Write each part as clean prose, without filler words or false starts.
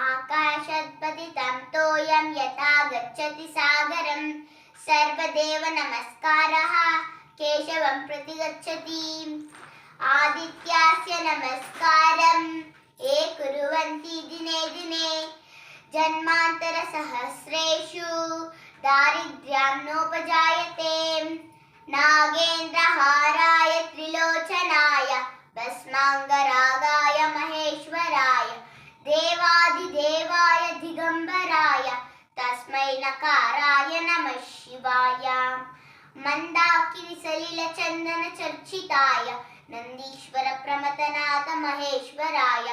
आकाशत्पतितं तोयं यथा गच्छति सागरं सर्वदेव नमस्कारः केशवं प्रति गच्छति आदित्यास्य नमस्कारं ये कुर्वन्ति दिने दिने जन्मान्तरसहस्रेषु दारिद्र्यं नोपजायते नागेन्द्रहाराय त्रिलोचनाय भस्माङ्गरागाय महेश्वराय देवादिदेवाय दिगंबराय तस्मै नकाराय नमः शिवाय मंदाकिनी सलिल चंदन चर्चिताय नंदीश्वर प्रमथनाथ महेश्वराय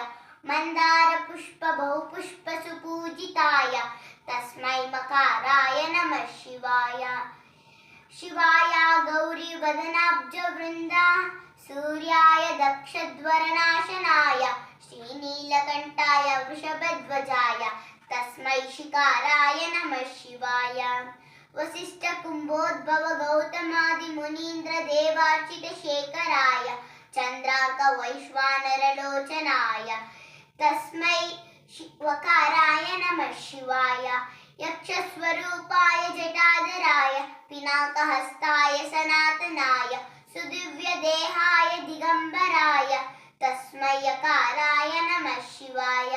मंदार पुष्प बहुपुष्प सुपूजिताय तस्मै मकाराय नमः शिवाय शिवाय गौरी वदनाब्ज वृंदा सूर्याय दक्षध्वरनाशनाय श्रीनीलकंठाय वृषभध्वजाय तस्मै शिकाराय नमः शिवाय वसिष्ठ कुंभोद्भव गौतमादि मुनीन्द्र देवार्चित शेखराय चंद्रार्क वैश्वानरलोचनाय तस्मै वकाराय नमः शिवाय यक्षस्वरूपाय जटाधराय पिनाकहस्ताय सनातनाय सुदिव्यदेहाय दिगंबराय तस्मै यकाराय नमः शिवाय।